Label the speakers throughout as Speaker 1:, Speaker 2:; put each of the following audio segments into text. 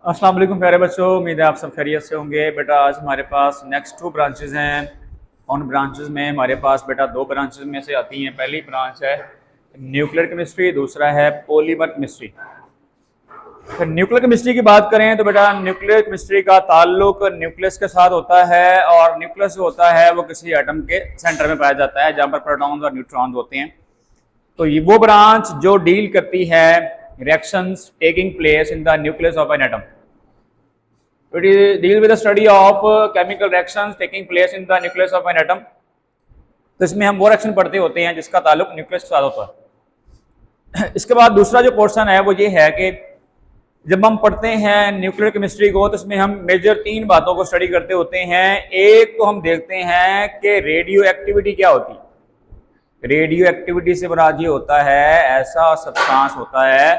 Speaker 1: अस्सलाम वालेकुम प्यारे बच्चों, उम्मीद है आप सब खैरियत से होंगे। बेटा आज हमारे पास नेक्स्ट 2 ब्रांचेस हैं। उन ब्रांचेस में हमारे पास बेटा 2 ब्रांचेस में से आती हैं। पहली ब्रांच है न्यूक्लियर केमिस्ट्री, दूसरा है पॉलीमर केमिस्ट्री। फिर न्यूक्लियर केमिस्ट्री की बात करें तो बेटा न्यूक्लियर केमिस्ट्री का ताल्लुक न्यूक्लियस के साथ होता है, और न्यूक्लियस जो होता है वो किसी एटम के सेंटर में पाया जाता है जहाँ पर प्रोटॉन्स और न्यूट्रॉन्स होते हैं। तो ये वो ब्रांच जो डील करती है reactions taking place in the nucleus of an atom. It is deal with the study of chemical reactions taking place in the nucleus of an atom। तो इसमें हम वो रिएक्शन पढ़ते होते हैं जिसका ताल्लुक न्यूक्लियस के साथ होता है। इसके बाद दूसरा जो पोर्शन है वो ये है कि जब हम पढ़ते हैं न्यूक्लियर केमिस्ट्री को तो इसमें हम मेजर 3 बातों को स्टडी करते होते हैं। एक तो हम देखते हैं कि रेडियो एक्टिविटी क्या होती है। रेडियो एक्टिविटी से मुराद ये होता है ऐसा सब्सटेंस होता है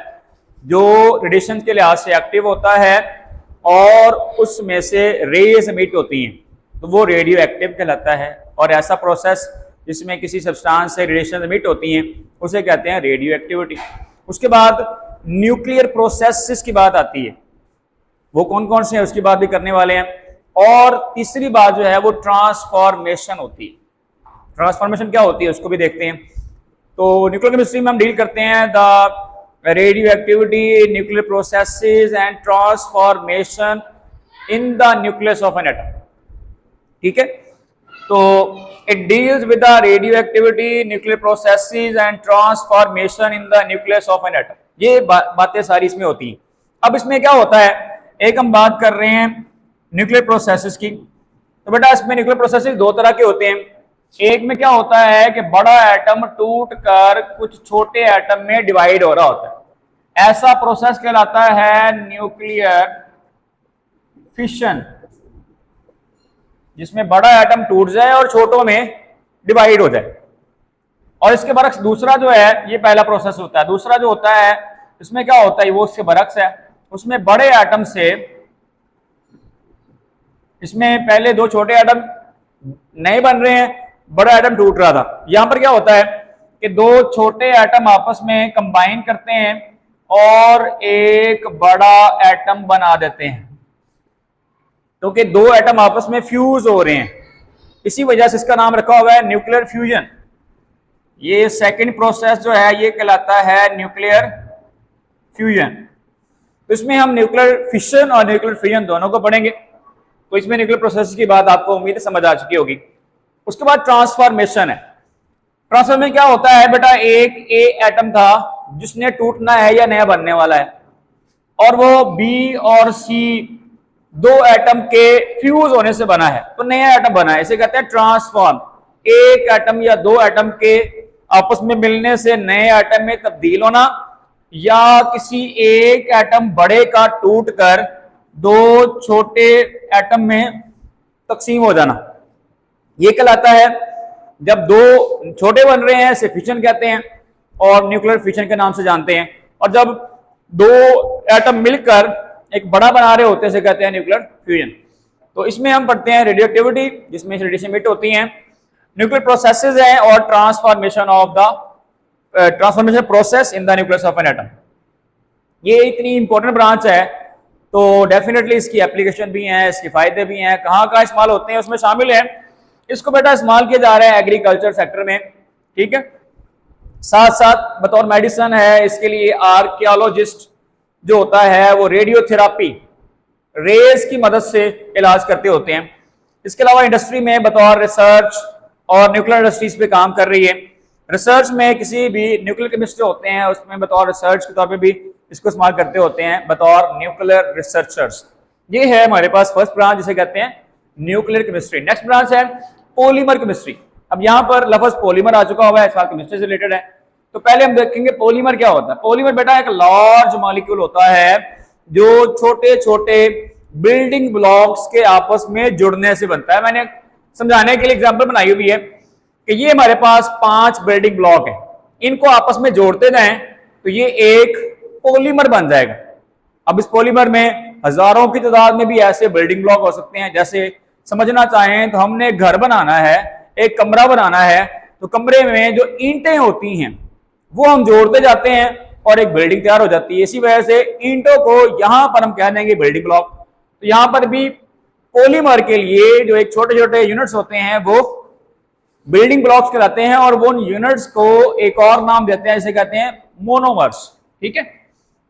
Speaker 1: जो रेडिएशन के लिहाज से एक्टिव होता है और उसमें से रेज एमिट होती हैं, तो वो रेडियो एक्टिव कहलाता है। और ऐसा प्रोसेस जिसमें किसी सब्सटेंस से रेडिएशन एमिट होती हैं उसे कहते हैं रेडियो एक्टिविटी। उसके बाद न्यूक्लियर प्रोसेसेस की बात आती है, वो कौन कौन से हैं उसकी बात भी करने वाले हैं। और तीसरी बात जो है वो ट्रांसफॉर्मेशन होती है। ट्रांसफॉर्मेशन क्या होती है उसको भी देखते हैं। तो न्यूक्लियर केमिस्ट्री में हम डील करते हैं the radio activity, nuclear processes and transformation in the nucleus of an atom. ठीक है, तो it deals with the radio activity, nuclear processes and transformation in the nucleus of an atom. ये बातें सारी इसमें होती हैं। अब इसमें क्या होता है, एक हम बात कर रहे हैं न्यूक्लियर प्रोसेसेस की। तो बेटा इसमें न्यूक्लियर प्रोसेसेस 2 तरह के होते हैं। एक में क्या होता है कि बड़ा एटम टूट कर कुछ छोटे एटम में डिवाइड हो रहा होता है, ऐसा प्रोसेस कहलाता है न्यूक्लियर फिशन, जिसमें बड़ा एटम टूट जाए और छोटों में डिवाइड हो जाए। और इसके बरक्स दूसरा जो है, ये पहला प्रोसेस होता है। दूसरा जो होता है इसमें क्या होता है, वो इसके बरक्स है। उसमें बड़े एटम से, इसमें पहले 2 छोटे एटम नए बन रहे हैं, बड़ा एटम टूट रहा था। यहां पर क्या होता है कि 2 छोटे एटम आपस में कंबाइन करते हैं और एक बड़ा एटम बना देते हैं, क्योंकि 2 एटम आपस में फ्यूज हो रहे हैं। इसी वजह से इसका नाम रखा हुआ है न्यूक्लियर फ्यूजन। ये सेकंड प्रोसेस जो है ये कहलाता है न्यूक्लियर फ्यूजन। तो इसमें हम न्यूक्लियर फिशन और न्यूक्लियर फ्यूजन दोनों को पढ़ेंगे। तो इसमें न्यूक्लियर प्रोसेस की बात आपको उम्मीद समझ आ चुकी होगी। उसके बाद ट्रांसफॉर्मेशन है। ट्रांसफॉर्मेशन क्या होता है बेटा, एक ए एटम था जिसने टूटना है या नया बनने वाला है, और वो बी और सी 2 एटम के फ्यूज होने से बना है, तो नया एटम बना है। इसे कहते हैं ट्रांसफॉर्म। एक एटम या 2 एटम के आपस में मिलने से नए एटम में तब्दील होना, या किसी एक एटम बड़े का टूट कर 2 छोटे एटम में तकसीम हो जाना, ये कहलाता है। जब 2 छोटे बन रहे हैं इसे फिशन कहते हैं और न्यूक्लियर फिशन के नाम से जानते हैं। और जब 2 एटम मिलकर एक बड़ा बना रहे होते हैं इसे कहते हैं न्यूक्लियर फ्यूजन। तो इसमें हम पढ़ते हैं रेडियो एक्टिविटी, जिसमें रेडिएशन एमिट होती हैं, न्यूक्लियर प्रोसेसेस हैं, और transformation of the transformation process in the nucleus of an atom. ये इतनी इंपॉर्टेंट ब्रांच है, तो डेफिनेटली इसकी एप्लीकेशन भी हैं, इसके फायदे भी हैं, कहाँ कहाँ इस्तेमाल होते हैं उसमें शामिल है। इसको बेटा इस्तेमाल किया जा रहा है एग्रीकल्चर सेक्टर में, ठीक है। साथ साथ बतौर मेडिसिन है, इसके लिए आर्कियोलॉजिस्ट जो होता है वो रेडियोथेरापी, रेज की मदद से इलाज करते होते हैं। इसके अलावा इंडस्ट्री में बतौर रिसर्च, और न्यूक्लियर इंडस्ट्रीज पे काम कर रही है। रिसर्च में किसी भी न्यूक्लियर केमिस्ट्री होते हैं उसमें बतौर रिसर्च के तौर पे भी इसको इस्तेमाल करते होते हैं बतौर न्यूक्लियर रिसर्चर्स। ये है हमारे पास फर्स्ट ब्रांच, जिसे कहते हैं न्यूक्लियर केमिस्ट्री। नेक्स्ट ब्रांच है पॉलीमर केमिस्ट्री। अब यहाँ पर लफ्ज पॉलीमर आ चुका हुआ है, इसका केमिस्ट्री से रिलेटेड है। तो पहले हम देखेंगे पॉलीमर क्या होता है। पॉलीमर बेटा एक लार्ज मॉलिक्यूल होता है जो छोटे छोटे बिल्डिंग ब्लॉक्स के आपस में जुड़ने से बनता है। मैंने समझाने के लिए एग्जांपल बनाई हुई है कि ये हमारे पास 5 बिल्डिंग ब्लॉक है, इनको आपस में जोड़ते जाएं तो ये एक पॉलीमर बन जाएगा। अब इस पॉलीमर में हजारों की तादाद में भी ऐसे बिल्डिंग ब्लॉक हो सकते हैं। जैसे समझना चाहें तो हमने घर बनाना है, एक कमरा बनाना है, तो कमरे में जो ईंटें होती हैं वो हम जोड़ते जाते हैं और एक बिल्डिंग तैयार हो जाती है। इसी वजह से ईंटों को यहां पर हम कह देंगे बिल्डिंग ब्लॉक। तो यहां पर भी पॉलीमर के लिए जो एक छोटे छोटे यूनिट्स होते हैं वो बिल्डिंग ब्लॉक्स कहलाते हैं, और वो यूनिट्स को एक और नाम देते हैं, इसे कहते हैं मोनोमर्स। ठीक है,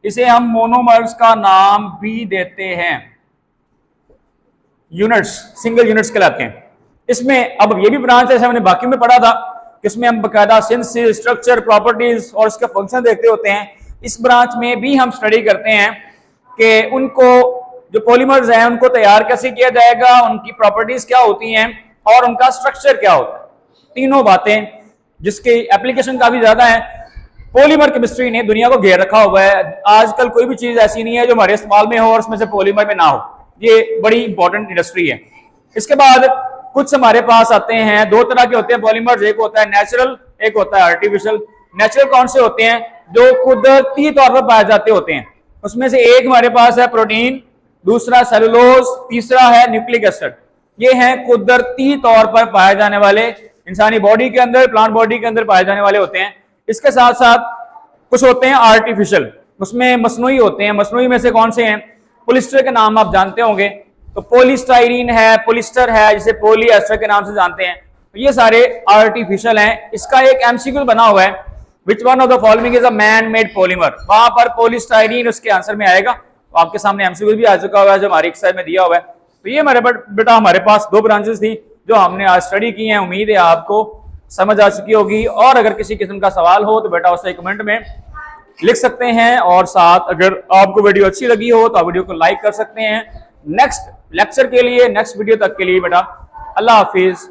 Speaker 1: इसे हम मोनोमर्स का नाम भी देते हैं, यूनिट्स, सिंगल यूनिट्स कहलाते हैं। इसमें अब ये भी ब्रांच है, हमने बाकी में पढ़ा था, इसमें हम बकायदा सिंथेसिस, स्ट्रक्चर, प्रॉपर्टीज और इसके फंक्शन देखते होते हैं। इस ब्रांच में भी हम स्टडी करते हैं कि उनको जो पॉलीमर्स हैं उनको तैयार कैसे किया जाएगा, उनकी प्रॉपर्टीज क्या होती हैं और उनका स्ट्रक्चर क्या होता है। तीनों बातें जिसकी एप्लीकेशन काफी ज्यादा है। पॉलीमर केमिस्ट्री ने दुनिया को घेर रखा हुआ है। आजकल कोई भी चीज ऐसी नहीं है जो हमारे इस्तेमाल में हो और उसमें से पॉलीमर में ना हो। ये बड़ी इंपॉर्टेंट इंडस्ट्री है। इसके बाद कुछ हमारे पास आते हैं, दो तरह के होते हैं पॉलीमर्स, एक होता है नेचुरल, एक होता है आर्टिफिशियल। नेचुरल कौन से होते हैं? जो कुदरती तौर पर पाए जाते होते हैं। उसमें से एक हमारे पास है प्रोटीन, दूसरा सेलुलोज, तीसरा है न्यूक्लिक एसिड। ये हैं कुदरती तौर पर पाए जाने वाले, इंसानी बॉडी के अंदर, प्लांट बॉडी के अंदर पाए जाने वाले होते हैं। इसके साथ साथ कुछ होते हैं आर्टिफिशियल, उसमें मसनूई होते हैं। मसनूई में से कौन से हैं? पॉलिस्टर के नाम आप जानते होंगे, तो पॉलीस्टाइरीन है, पॉलिस्टर है, जिसे पॉलीएस्टर के नाम से जानते हैं। तो ये सारे आर्टिफिशियल हैं। इसका एक एमसीक्यू बना हुआ है, which one of the following is a man made polymer. वहां पर पॉलीस्टाइरीन उसके आंसर में आएगा। तो आपके सामने एमसीक्यू भी आ चुका हुआ है जो हमारी एक्सरसाइज में दिया हुआ है। तो ये हमारे बेटा हमारे पास दो ब्रांचेस थी जो हमने आज स्टडी की हैं। उम्मीद है आपको समझ आ चुकी होगी, और अगर किसी किस्म का सवाल हो तो बेटा उसे कमेंट में लिख सकते हैं, और साथ अगर आपको वीडियो अच्छी लगी हो तो आप वीडियो को लाइक कर सकते हैं। नेक्स्ट लेक्चर के लिए, नेक्स्ट वीडियो तक के लिए बेटा अल्लाह हाफिज।